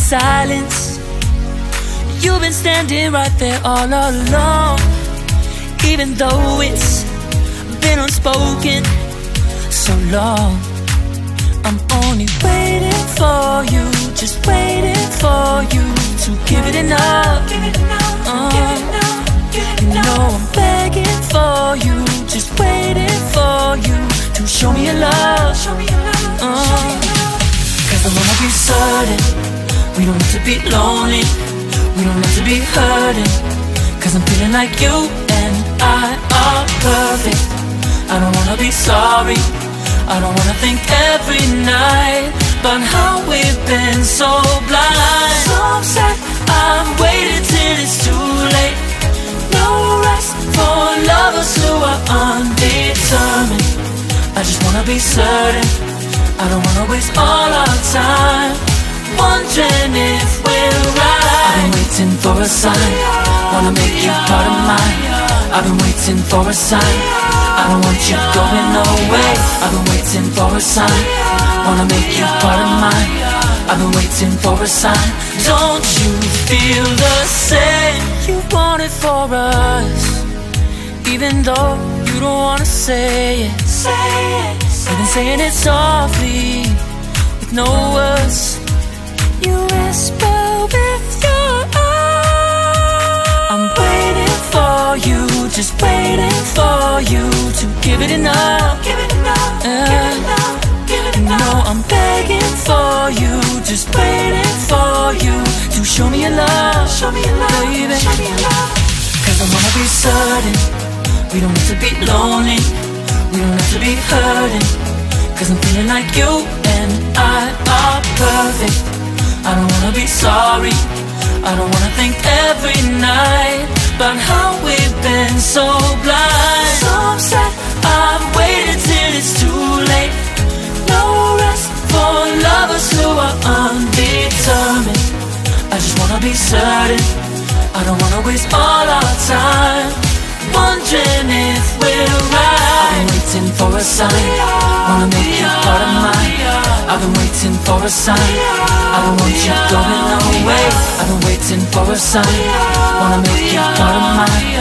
silence. You've been standing right there all along, even though it's been unspoken so long. I'm only waiting for you, just waiting for you to give it enough. You know I'm begging for you, just waiting for you to show me your love. Cause I wanna be certain we don't have to be lonely, we don't have to be hurting. Cause I'm feeling like you and I are perfect. I don't wanna be sorry, I don't wanna think every night about how we've been so blind. So upset, I'm waiting till it's too late. No rest for lovers who are undetermined. I just wanna be certain, I don't wanna waste all our time wondering if we're right. I've been waiting for a sign, wanna make you part of mine. I've been waiting for a sign, I don't want you going away. I've been waiting for a sign, wanna make you part of mine. I've been waiting for a sign. Don't you feel the same? You want it for us, even though you don't wanna say it. You've been saying it softly, with no words. You whisper with your eyes. I'm waiting for you, just waiting for you to give it enough. You know I'm begging for you, just waiting for you to show me your love, baby. Cause I wanna be certain we don't have to be lonely, we don't have to be hurting. Cause I'm feeling like you and I are perfect. I don't wanna be sorry, I don't wanna think every night about how we've been so blind. So upset, I've waited till it's too late. No rest for lovers who are undetermined. I just wanna be certain, I don't wanna waste all our time wondering if we're right. I've been waiting for a sign, wanna make you part of mine. I've been waiting for a sign, I don't want you going away. I've been waiting for a sign, wanna make you part of mine.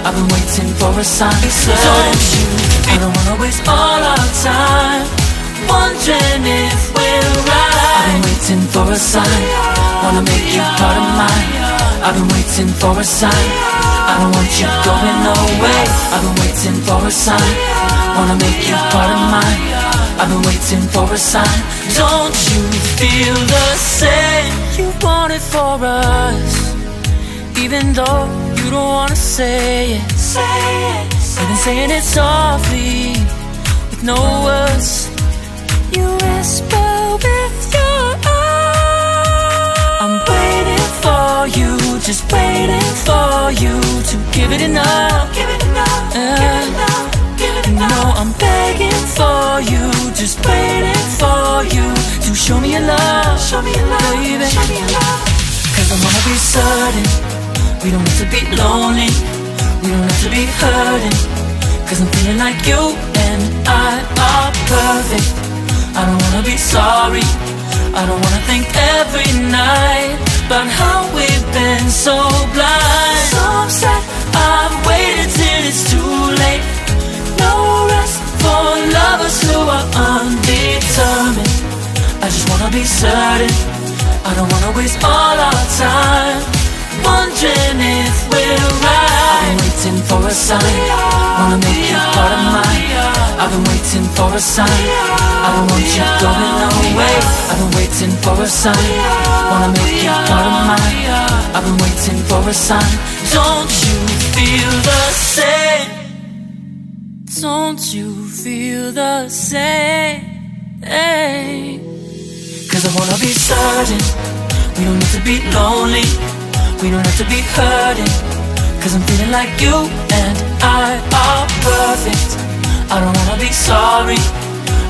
I've been waiting for a sign. Don't you, I don't wanna waste all our time wondering if we're right. I've been waiting for a sign, wanna make you part of mine. I've been waiting for a sign, I don't want you going away. I've been waiting for a sign, wanna make you part of mine. I've been waiting for a sign. Don't you feel the same? You want it for us, even though you don't wanna say it. You've been saying it softly, with no words. You whisper with your eyes. I'm waiting for you, just waiting for you to give it enough. You know I'm begging for you, just waiting for you to show me your love, baby. Cause I wanna be certain we don't have to be lonely, we don't have to be hurting. Cause I'm feeling like you and I are perfect. I don't wanna be sorry, I don't wanna think every night about how we've been so blind. So upset, I've waited till it's too late. No rest for lovers who are undetermined. I just wanna be certain, I don't wanna waste all our time wondering if we're right. I've been waiting for a sign, wanna make you part of mine. I've been waiting for a sign, I don't want you going away. I've been waiting for a sign, wanna make you part of mine. I've been waiting for a sign. Don't you feel the same? Don't you feel the same? Cause I wanna be certain we don't have to be lonely, we don't have to be hurting. Cause I'm feeling like you and I are perfect. I don't wanna be sorry,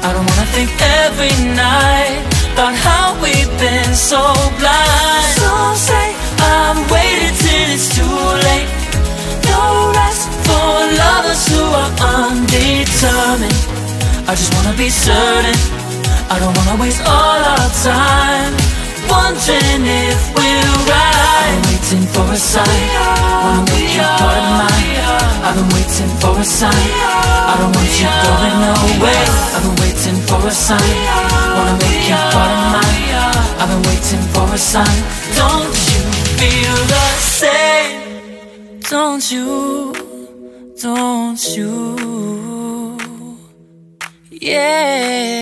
I don't wanna think every night about how we've been so blind. Some say I've waited till it's too late. No rest for lovers who are undetermined. I just wanna be certain, I don't wanna waste all our time wondering if we're right. I've been waiting for a sign, wanna make you part of mine. I've been waiting for a sign, I don't want you going away. I've been waiting for a sign, wanna make you part of mine. I've been waiting for a sign. Don't you feel the same? Don't you? Don't you? Yeah.